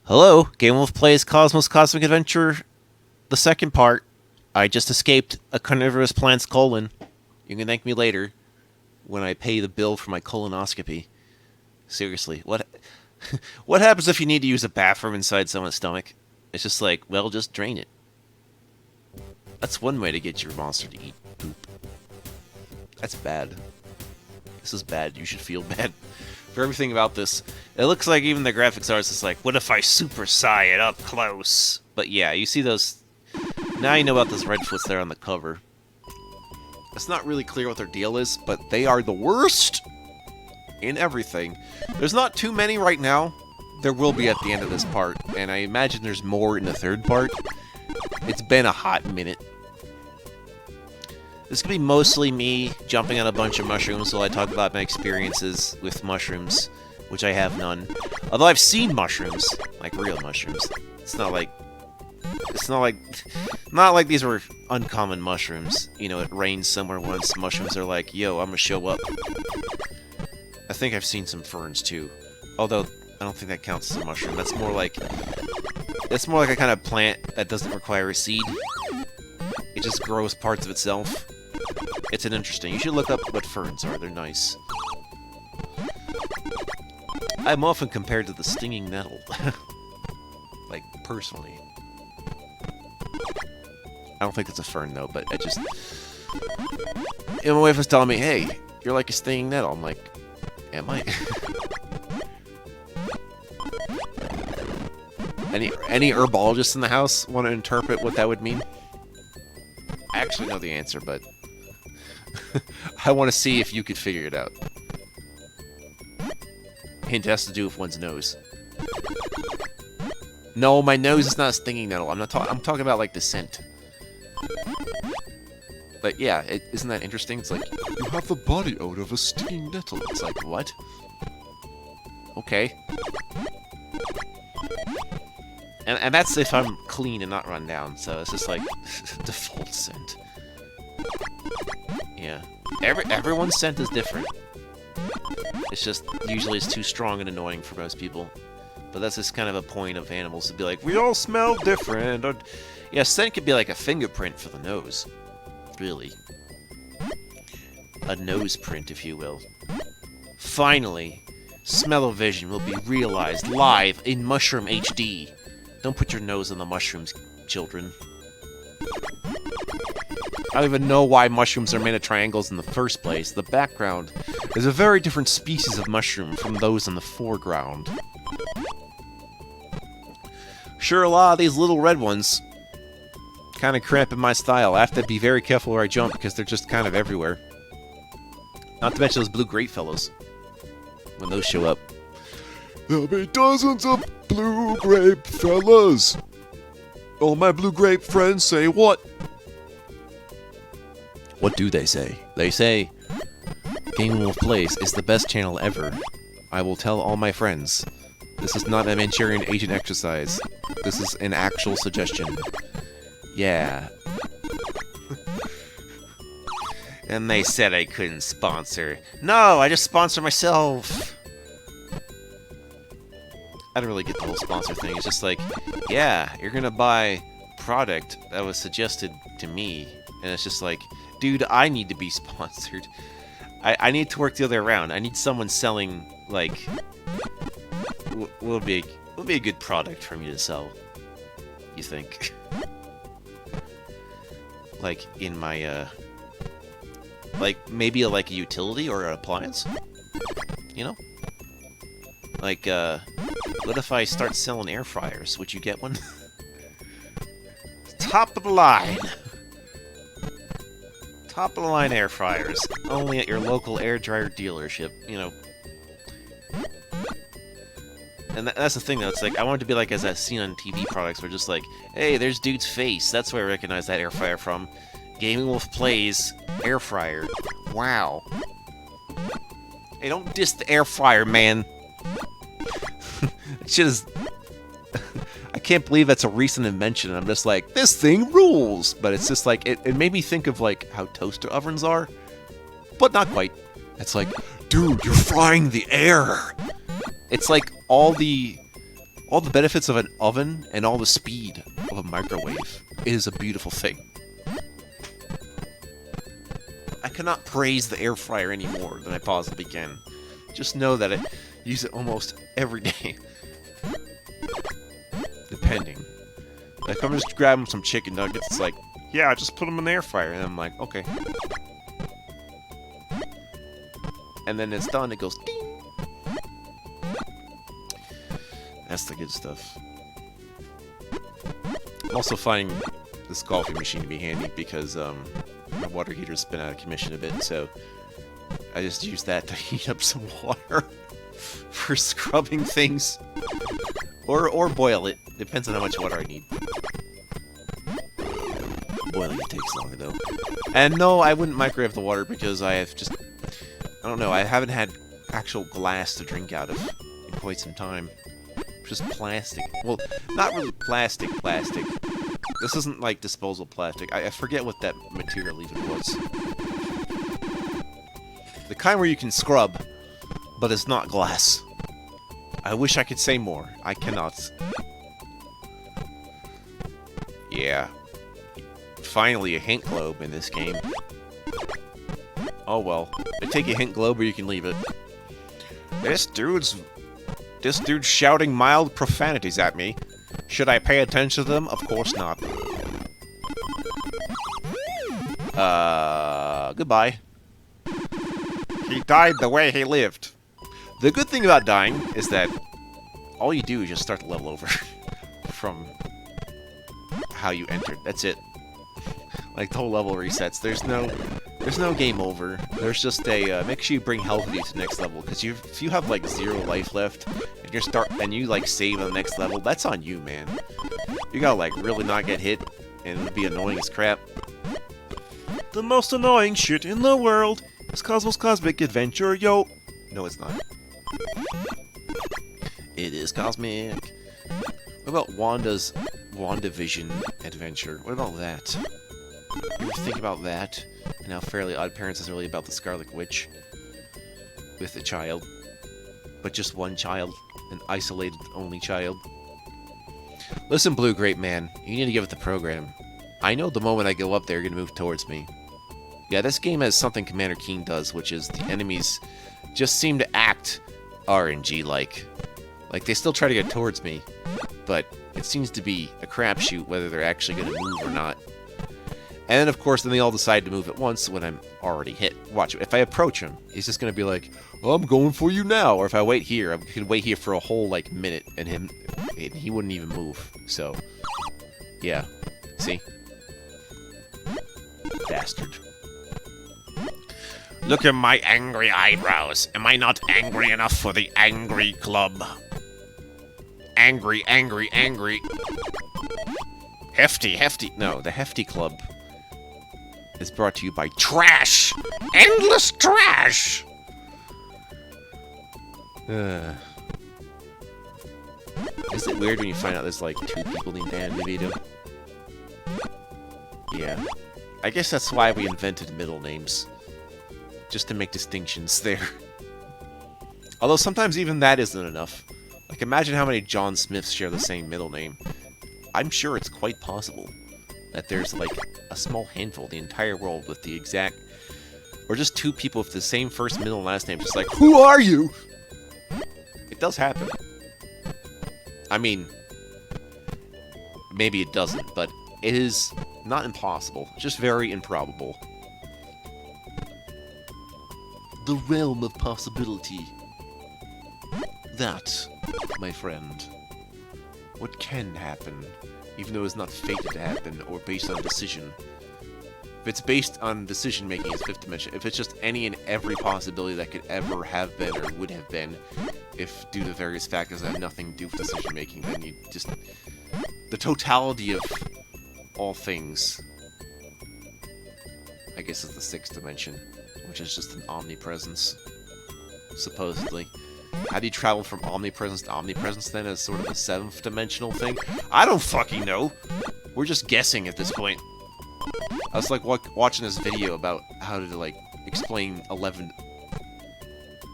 Hello, Game Wolf plays Cosmos Cosmic Adventure, the second part. I just escaped a carnivorous plant's colon. You can thank me later when I pay the bill for my colonoscopy. Seriously, what happens if you need to use a bathroom inside someone's stomach? It's just like, well, just drain it. That's one way to get your monster to eat poop. That's bad. This is bad. You should feel bad for everything about this. It looks like even the graphics artist is like, what if I super psi it up close? But yeah, you see those. Now you know about those redfoots there on the cover. It's not really clear what their deal is, but they are the worst in everything. There's not too many right now. There will be at the end of this part, and I imagine there's more in the third part. It's been a hot minute. This could be mostly me jumping on a bunch of mushrooms while I talk about my experiences with mushrooms, which I have none. Although I've seen mushrooms, like real mushrooms. It's not like these were uncommon mushrooms. You know, it rains somewhere once, mushrooms are like, yo, I'm gonna show up. I think I've seen some ferns too. Although, I don't think that counts as a mushroom. That's more like a kind of plant that doesn't require a seed. It just grows parts of itself. It's an interesting. You should look up what ferns are. They're nice. I'm often compared to the stinging nettle. Like, personally. I don't think it's a fern, though, but I just... And my wife was telling me, hey, you're like a stinging nettle. I'm like, am I? Any herbologists in the house want to interpret what that would mean? I actually know the answer, but... I want to see if you could figure it out. Hint has to do with one's nose. No, my nose is not a stinging nettle. I'm talking about like the scent. But yeah, isn't that interesting? It's like, you have the body odor of a stinging nettle. It's like, what? Okay. And that's if I'm clean and not run down, so it's just like default scent. Yeah. Everyone's scent is different. It's just, usually it's too strong and annoying for most people. But that's just kind of a point of animals to be like, we all smell different. Or, yeah, scent could be like a fingerprint for the nose. Really. A nose print, if you will. Finally, smell-o-vision will be realized live in Mushroom HD. Don't put your nose on the mushrooms, children. I don't even know why mushrooms are made of triangles in the first place. The background is a very different species of mushroom from those in the foreground. Sure, a lot of these little red ones kind of cramp in my style. I have to be very careful where I jump because they're just kind of everywhere. Not to mention those blue grape fellows. When those show up. There'll be dozens of blue grape fellas. All my blue grape friends say what? What do they say? They say, Game Wolf Plays is the best channel ever. I will tell all my friends. This is not a Manchurian agent exercise. This is an actual suggestion. Yeah. And they said I couldn't sponsor. No, I just sponsor myself. I don't really get the whole sponsor thing. It's just like, yeah, you're gonna buy product that was suggested to me. And it's just like, dude, I need to be sponsored. I need to work the other way around. I need someone selling, like, will be a good product for me to sell. You think? Like in my like maybe like a utility or an appliance. You know? Like what if I start selling air fryers? Would you get one? Top of the line. Top-of-the-line air fryers, only at your local air dryer dealership, you know. And that's the thing, though. It's like, I want it to be like as I've seen on TV products, where just like, hey, there's dude's face. That's where I recognize that air fryer from. Gaming Wolf Plays air fryer. Wow. Hey, don't diss the air fryer, man. It just... I can't believe that's a recent invention. I'm just like, this thing rules! But it's just like, it made me think of like how toaster ovens are. But not quite. It's like, dude, you're frying the air! It's like all the All the benefits of an oven and all the speed of a microwave is a beautiful thing. I cannot praise the air fryer any more than I possibly can. Just know that I use it almost every day. Depending. Like, I'm just grabbing some chicken nuggets, it's like, yeah, just put them in the air fryer. And I'm like, okay. And then it's done, it goes ding. That's the good stuff. I'm also finding this coffee machine to be handy because my water heater's been out of commission a bit, so I just use that to heat up some water for scrubbing things. Or boil it. Depends on how much water I need. Boiling it takes longer, though. And no, I wouldn't microwave the water because I have just... I don't know, I haven't had actual glass to drink out of in quite some time. Just plastic. Well, not really plastic. This isn't like disposable plastic. I forget what that material even was. The kind where you can scrub, but it's not glass. I wish I could say more. I cannot. Yeah. Finally a hint globe in this game. Oh well. They take a hint globe or you can leave it. This dude's shouting mild profanities at me. Should I pay attention to them? Of course not. Goodbye. He died the way he lived. The good thing about dying is that all you do is just start the level over from how you entered. That's it. Like, the whole level resets. There's no game over. There's just a, make sure you bring health with you to the next level, because if you have, like, 0 life left, and you, like, save on the next level, that's on you, man. You gotta, like, really not get hit, and it'll be annoying as crap. The most annoying shit in the world is Cosmo's Cosmic Adventure, yo! No, it's not. It is cosmic. What about WandaVision Adventure? What about that? You ever think about that? And how Fairly Odd Parents is really about the Scarlet Witch with a child, but just one child, an isolated only child. Listen, Blue Grape Man, you need to give it the program. I know the moment I go up there, you're gonna move towards me. Yeah, this game has something Commander Keen does, which is the enemies just seem to act RNG-like. Like, they still try to get towards me, but it seems to be a crapshoot whether they're actually gonna move or not. And then, of course, then they all decide to move at once when I'm already hit. Watch, if I approach him, he's just going to be like, oh, I'm going for you now. Or if I wait here, I could wait here for a whole, like, minute, and he wouldn't even move. So, yeah. See? Bastard. Look at my angry eyebrows. Am I not angry enough for the Angry Club? Angry, angry, angry. Hefty. No, the Hefty Club is brought to you by trash! Endless trash! Is it weird when you find out there's like 2 people named Dan DeVito? Yeah. I guess that's why we invented middle names. Just to make distinctions there. Although sometimes even that isn't enough. Like, imagine how many John Smiths share the same middle name. I'm sure it's quite possible that there's, like, a small handful in the entire world with the exact... Or just 2 people with the same first, middle, and last name, just like, who are you? It does happen. I mean, maybe it doesn't, but it is not impossible, just very improbable. The realm of possibility. That, my friend, what can happen, even though it's not fated to happen or based on decision. If it's based on decision-making, it's 5th dimension. If it's just any and every possibility that could ever have been or would have been, if due to various factors that have nothing to do with decision-making, then you just... The totality of all things, I guess, is the 6th dimension, which is just an omnipresence, supposedly. How do you travel from omnipresence to omnipresence, then, as sort of a 7th dimensional thing? I don't fucking know! We're just guessing at this point. I was, like, watching this video about how to, like, explain 11,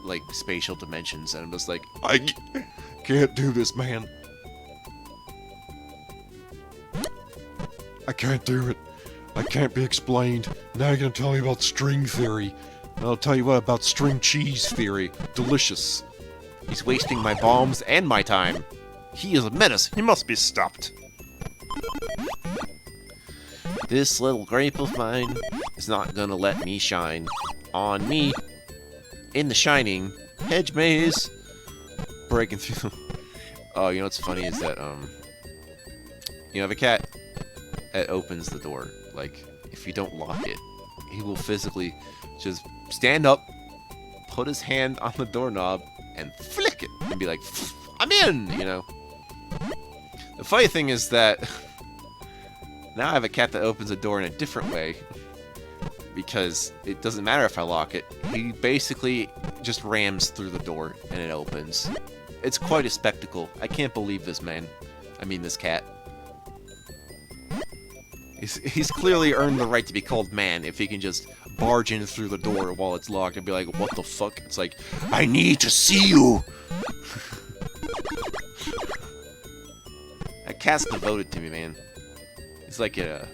like, spatial dimensions, and I'm just like, I can't do this, man. I can't do it. I can't be explained. Now you're gonna tell me about string theory. And I'll tell you what about string cheese theory. Delicious. He's wasting my bombs and my time. He is a menace. He must be stopped. This little grape of mine is not gonna let me shine. On me. In the shining hedge maze. Breaking through. Oh, you know what's funny is that, you have a cat that opens the door. Like, if you don't lock it, he will physically just stand up, put his hand on the doorknob, and flick it, and be like, I'm in, you know? The funny thing is that now I have a cat that opens the door in a different way, because it doesn't matter if I lock it. He basically just rams through the door, and it opens. It's quite a spectacle. I can't believe this man. I mean, this cat. He's clearly earned the right to be called man if he can just barge in through the door while it's locked and be like, what the fuck? It's like, I need to see you! That cat's devoted to me, man. He's like a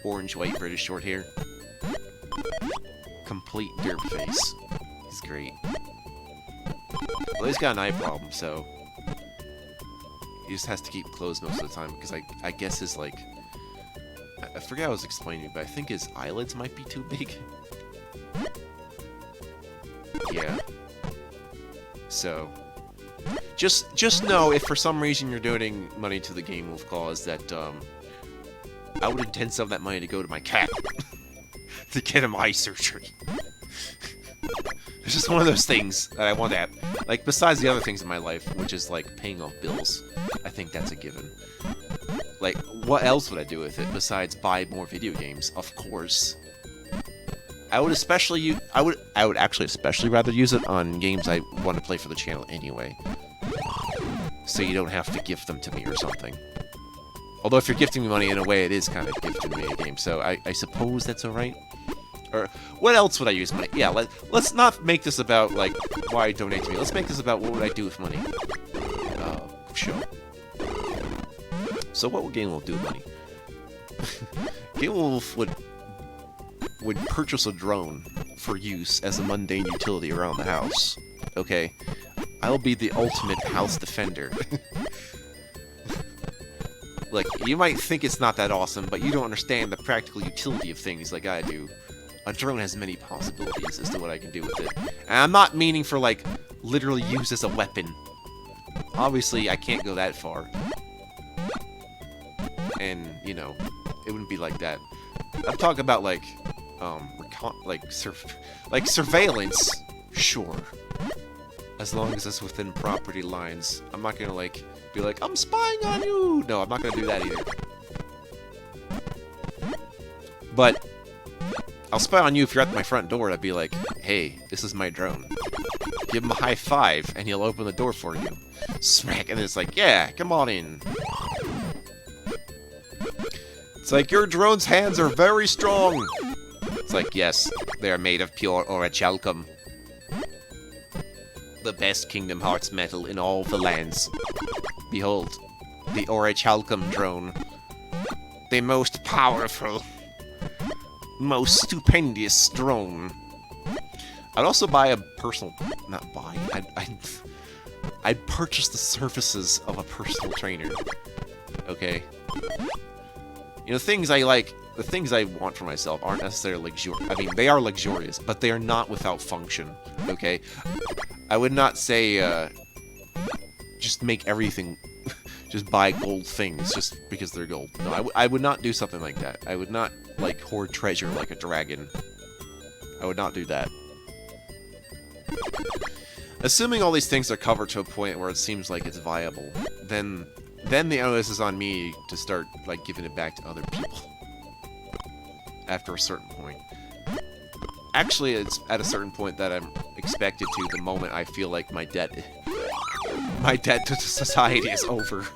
orange-white British short hair. Complete derp face. He's great. Well, he's got an eye problem, so he just has to keep closed most of the time, because I guess his, like, I forget how I was explaining, but I think his eyelids might be too big. Yeah. So, just know if for some reason you're donating money to the Game Wolf cause that, I would intend some of that money to go to my cat. To get him eye surgery. It's just one of those things that I want to have. Like, besides the other things in my life, which is, like, paying off bills. I think that's a given. Like, what else would I do with it besides buy more video games? Of course. I would actually especially rather use it on games I want to play for the channel anyway. So you don't have to gift them to me or something. Although if you're gifting me money, in a way, it is kind of gifting me a game, so I suppose that's alright. Or, what else would I use money? Yeah, let's not make this about, like, why I donate to me. Let's make this about what would I do with money. Sure. So what would Game Wolf do with money? Game Wolf would purchase a drone for use as a mundane utility around the house. Okay? I'll be the ultimate house defender. Like, you might think it's not that awesome, but you don't understand the practical utility of things like I do. A drone has many possibilities as to what I can do with it. And I'm not meaning for, like, literally use as a weapon. Obviously, I can't go that far. And, you know, it wouldn't be like that. I'm talking about, like, surveillance. Sure. As long as it's within property lines. I'm not gonna, like, be like, I'm spying on you! No, I'm not gonna do that either. But I'll spy on you if you're at my front door. I'd be like, hey, this is my drone. Give him a high five, and he'll open the door for you. Smack, and it's like, yeah, come on in. It's like, your drone's hands are very strong. It's like, yes, they are made of pure orichalcum. The best Kingdom Hearts metal in all the lands. Behold, the orichalcum drone. The most powerful, most stupendous drone. I'd also buy a personal... Not buy. I'd purchase the services of a personal trainer. Okay? You know, things I like... The things I want for myself aren't necessarily luxurious. I mean, they are luxurious, but they are not without function. Okay? I would not say, just make everything... just buy gold things just because they're gold. No, I would not do something like that. I would not, like, hoard treasure like a dragon. I would not do that. Assuming all these things are covered to a point where it seems like it's viable, then the onus is on me to start, like, giving it back to other people. After a certain point. Actually, it's at a certain point that I'm expected to the moment I feel like my debt to society is over.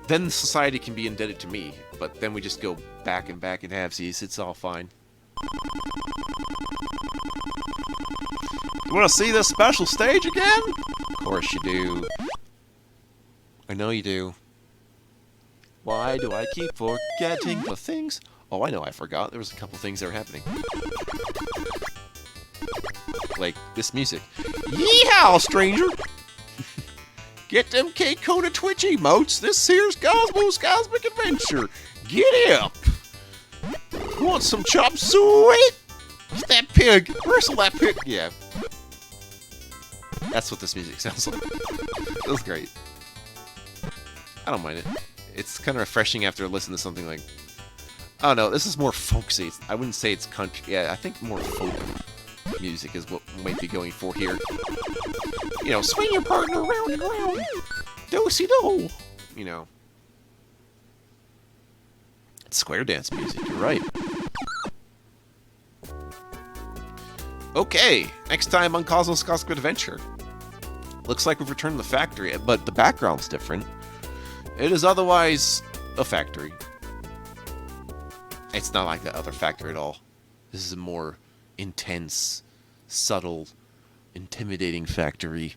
Then society can be indebted to me, but then we just go back and halvesies. It's all fine. You want to see this special stage again? Of course you do. I know you do. Why do I keep forgetting the things? Oh, I know I forgot. There was a couple things that were happening. Like this music. Yeehaw, stranger! Get them K-Coda Twitch emotes. This here's Cosmo's Cosmic Adventure. Get up! Who wants some chop suey? It's that pig. Wrestle that pig. Yeah. That's what this music sounds like. It was great. I don't mind it. It's kind of refreshing after listening to something like... I don't know, this is more folksy. I wouldn't say it's country. Yeah, I think more folk music is what we might be going for here. You know, swing your partner round and round. Do-si-do. You know. It's square dance music, you're right. Okay, next time on Cosmo's Cosmic Adventure. Looks like we've returned to the factory, but the background's different. It is otherwise a factory. It's not like the other factory at all. This is a more intense, subtle, intimidating factory.